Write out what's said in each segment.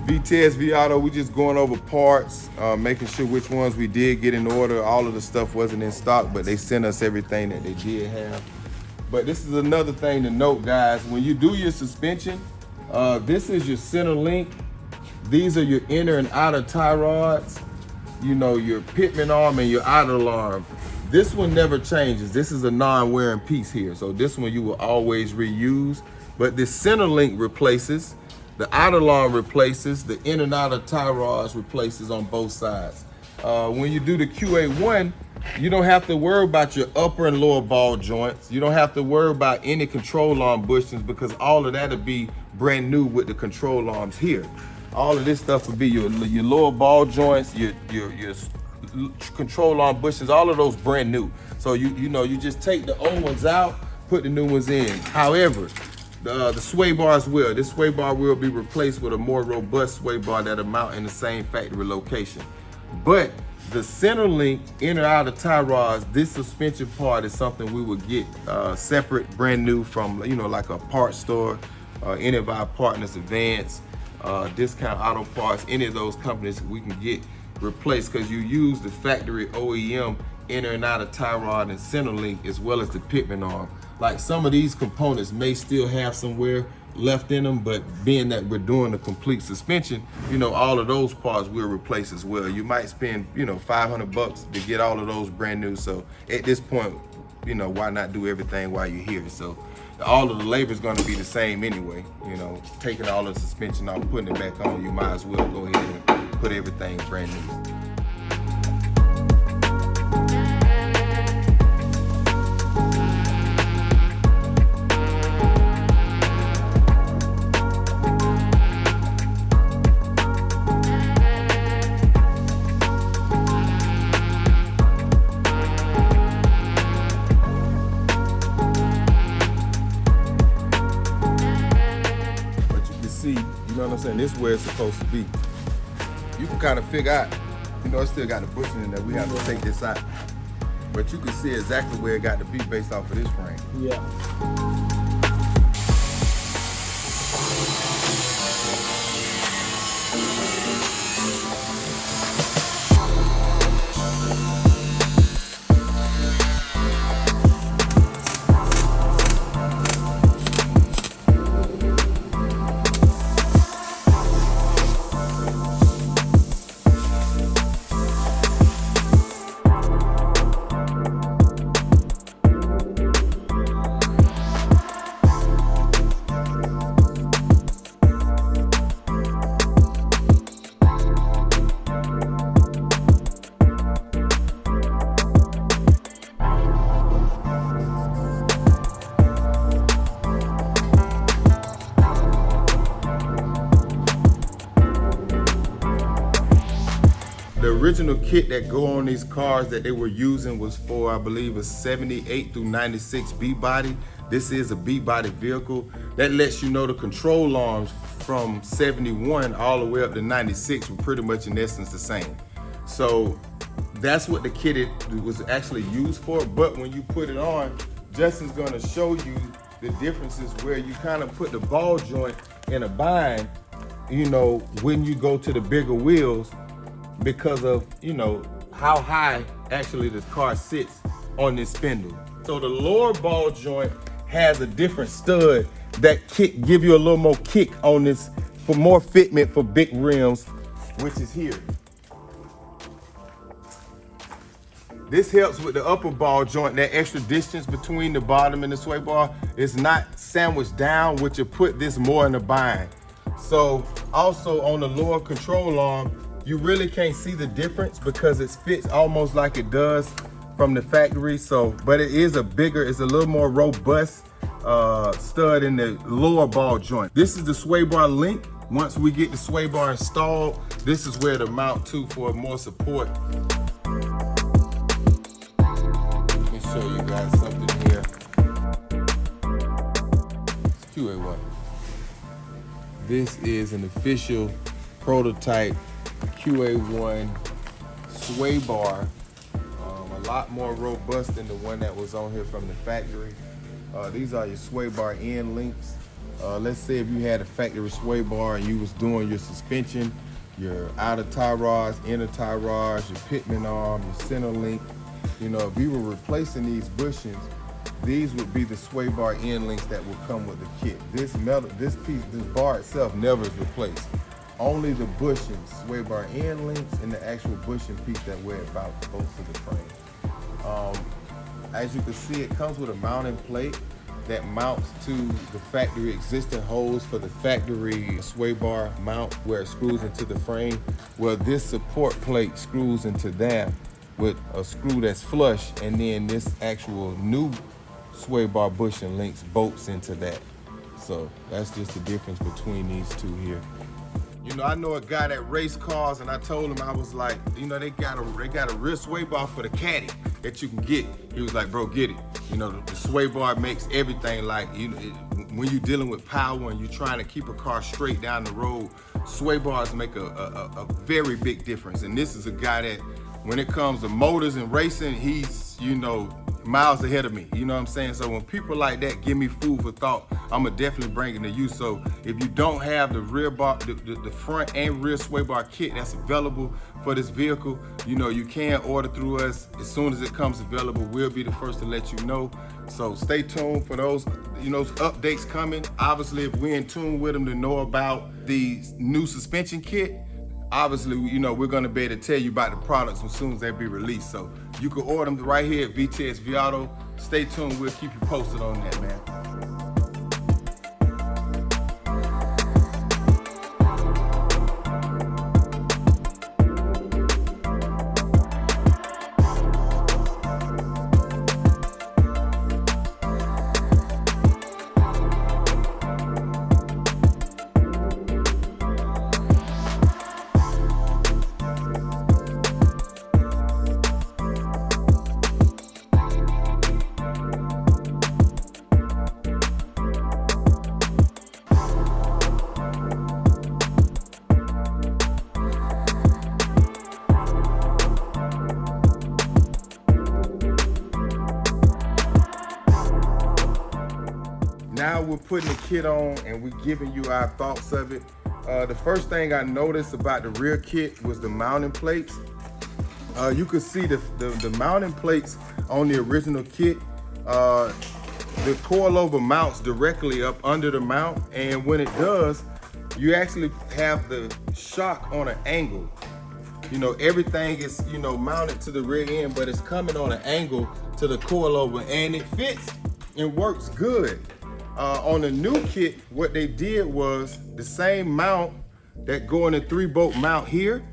VTSV Auto, we just going over parts, making sure which ones we did get in order. All of the stuff wasn't in stock, but they sent us everything that they did have. But this is another thing to note, guys. When you do your suspension, this is your center link. These are your inner and outer tie rods. You know, your pitman arm and your idle arm. This one never changes. This is a non-wearing piece here. So this one you will always reuse. But this center link replaces. The idle arm replaces. The inner and outer tie rods replaces on both sides. When you do the QA1, you don't have to worry about your upper and lower ball joints. You don't have to worry about any control arm bushings because all of that will be brand new with the control arms here. All of this stuff will be your lower ball joints, your control arm bushings, all of those brand new. So you just take the old ones out, put the new ones in. However, the sway bars will. This sway bar will be replaced with a more robust sway bar that'll mount in the same factory location. But the center link, inner outer tie rods, this suspension part is something we would get separate, brand new from like a parts store, any of our partners, Advance, Discount Auto Parts, any of those companies we can get replaced because you use the factory OEM inner and outer tie rod and center link as well as the pitman arm. Like some of these components may still have some wear left in them, but being that we're doing a complete suspension, all of those parts we'll replace as well. You might spend, $500 to get all of those brand new. So at this point, why not do everything while you're here? So all of the labor is going to be the same anyway. Taking all the suspension off, putting it back on, you might as well go ahead and put everything brand new. This is where it's supposed to be. You can kind of figure out, it still got the bushing in there. We have to take this out. But you can see exactly where it got to be based off of this frame. Yeah. The original kit that go on these cars that they were using was for, I believe, a 78 through 96 B-body. This is a B-body vehicle. That lets you know the control arms from 71 all the way up to 96 were pretty much in essence the same. So that's what the kit was actually used for. But when you put it on, Justin's gonna show you the differences where you kind of put the ball joint in a bind, when you go to the bigger wheels, because of how high actually this car sits on this spindle. So the lower ball joint has a different stud that give you a little more kick on this for more fitment for big rims, which is here. This helps with the upper ball joint. That extra distance between the bottom and the sway bar is not sandwiched down, which will put this more in a bind. So also on the lower control arm, you really can't see the difference because it fits almost like it does from the factory. So, but it is it's a little more robust stud in the lower ball joint. This is the sway bar link. Once we get the sway bar installed, this is where to mount to for more support. Let me show you guys something here. It's QA1. This is an official prototype QA1 sway bar, a lot more robust than the one that was on here from the factory. These are your sway bar end links. Let's say if you had a factory sway bar and you was doing your suspension, your outer tie rods, inner tie rods, your pitman arm, your center link. You know, if we were replacing these bushings, these would be the sway bar end links that would come with the kit. This metal, this bar itself never is replaced. Only the bushings, sway bar end links, and the actual bushing piece that wear about both to the frame. As you can see, it comes with a mounting plate that mounts to the factory existing holes for the factory sway bar mount where it screws into the frame. Well, this support plate screws into that with a screw that's flush, and then this actual new sway bar bushing links bolts into that. So that's just the difference between these two here. You know, I know a guy that raced cars, and I told him, I was like, you know, they got a real sway bar for the caddy that you can get. He was like, bro, get it. You know, the sway bar makes everything like, you know, when you're dealing with power and you're trying to keep a car straight down the road, sway bars make a very big difference. And this is a guy that, when it comes to motors and racing, he's, you know, miles ahead of me, you know what I'm saying? So when people like that give me food for thought, I'ma definitely bring it to you. So if you don't have the rear bar, the front and rear sway bar kit that's available for this vehicle, you know, you can order through us. As soon as it comes available, we'll be the first to let you know. So stay tuned for those, you know, updates coming. Obviously, if we're in tune with them to know about the new suspension kit, obviously, you know, we're gonna be able to tell you about the products as soon as they be released. So you can order them right here at VTSV Auto. Stay tuned, we'll keep you posted on that, man. Now we're putting the kit on and we're giving you our thoughts of it. The first thing I noticed about the rear kit was the mounting plates. You could see the mounting plates on the original kit. The coilover mounts directly up under the mount, and when it does, you actually have the shock on an angle. You know, everything is, you know, mounted to the rear end, but it's coming on an angle to the coilover, and it fits and works good. On the new kit, what they did was the same mount that go in the 3-bolt mount here,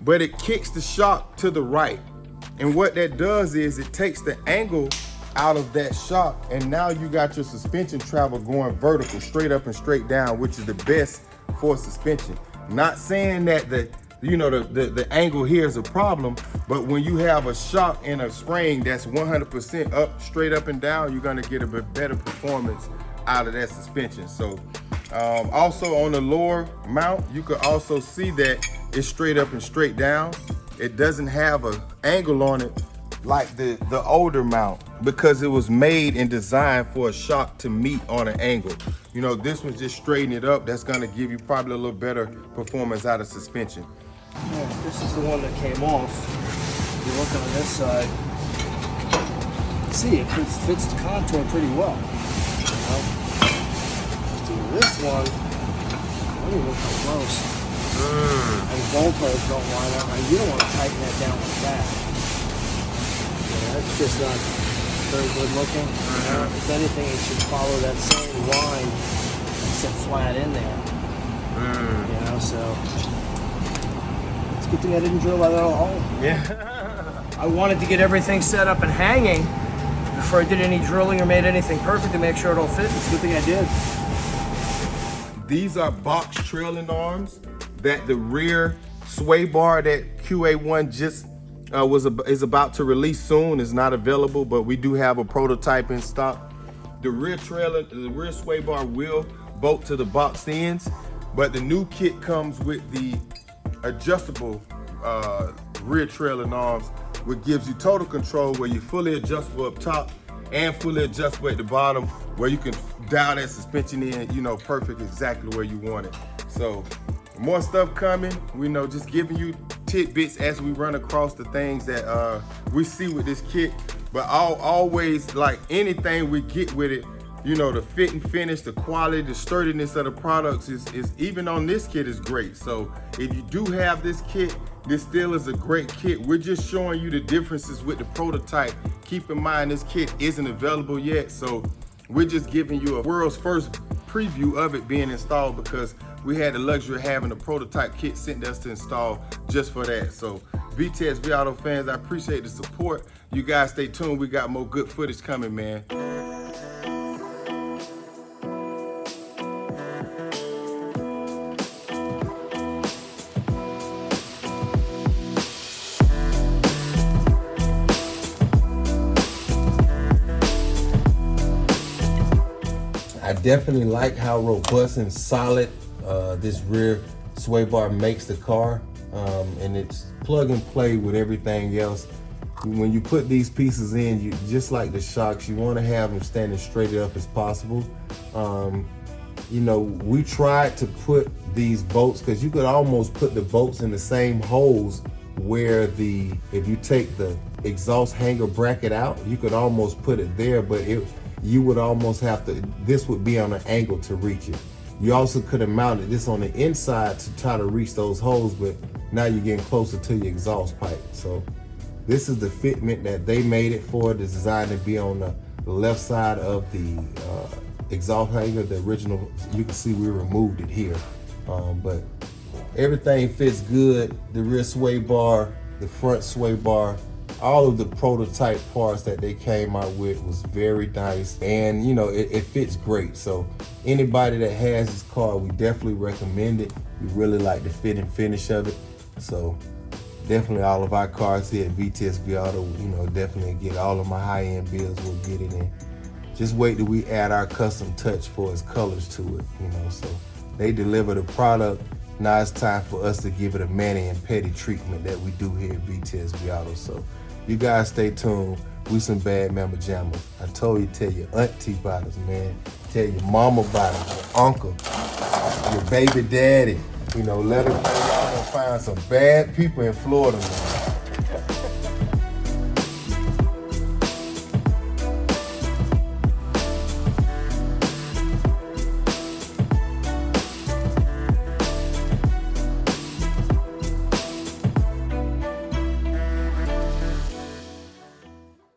but it kicks the shock to the right. And what that does is it takes the angle out of that shock, and now you got your suspension travel going vertical, straight up and straight down, which is the best for suspension. Not saying that the angle here is a problem, but when you have a shock and a spring that's 100% up, straight up and down, you're gonna get a better performance out of that suspension. So also on the lower mount, you could also see that it's straight up and straight down. It doesn't have an angle on it like the older mount, because it was made and designed for a shock to meet on an angle. You know, this one's just straighten it up. That's gonna give you probably a little better performance out of suspension. Yeah, this is the one that came off. If you look on this side, see, it fits the contour pretty well. This one, let me look how close. And bumpers don't line up, and you don't want to tighten that down like that. Yeah, that's just not very good looking. If anything, it should follow that same line and sit flat in there. You know, so it's a good thing I didn't drill that little hole. Yeah. I wanted to get everything set up and hanging before I did any drilling or made anything perfect to make sure it all fit. It's a good thing I did. These are box trailing arms that the rear sway bar that QA1 just is about to release soon is not available, but we do have a prototype in stock. The rear sway bar will bolt to the box ends, but the new kit comes with the adjustable rear trailing arms, which gives you total control where you're fully adjustable up top and fully adjustable at the bottom where you can dial that suspension in, you know, perfect exactly where you want it. So more stuff coming. We know, just giving you tidbits as we run across the things that we see with this kit. But always, like anything we get with it, you know, the fit and finish, the quality, the sturdiness of the products is even on this kit is great. So if you do have this kit, this still is a great kit. We're just showing you the differences with the prototype. Keep in mind, this kit isn't available yet, so we're just giving you a world's first preview of it being installed, because we had the luxury of having a prototype kit sent to us to install just for that. So VTSV Auto fans, I appreciate the support. You guys stay tuned. We got more good footage coming, man. I definitely like how robust and solid this rear sway bar makes the car, and it's plug and play with everything else. When you put these pieces in, you just like the shocks, you want to have them standing straight up as possible. You know, we tried to put these bolts, because you could almost put the bolts in the same holes where if you take the exhaust hanger bracket out, you could almost put it there, but you would almost have to, this would be on an angle to reach it. You also could have mounted this on the inside to try to reach those holes, but now you're getting closer to your exhaust pipe. So this is the fitment that they made it for. It's designed to be on the left side of the exhaust hanger, the original. You can see we removed it here, but everything fits good. The rear sway bar, the front sway bar, all of the prototype parts that they came out with was very nice, and you know, it fits great. So anybody that has this car, we definitely recommend it. We really like the fit and finish of it. So definitely all of our cars here at VTSV Auto, you know, definitely get all of my high-end builds, we'll get it in. Just wait till we add our custom touch for its colors to it, you know. So they deliver the product. Now it's time for us to give it a Manny and Petty treatment that we do here at VTSV Auto. So you guys stay tuned. We some bad mama jammers. I told you, tell your auntie about us, man. Tell your mama about us, your uncle, your baby daddy. You know, let them know y'all gonna find some bad people in Florida, man.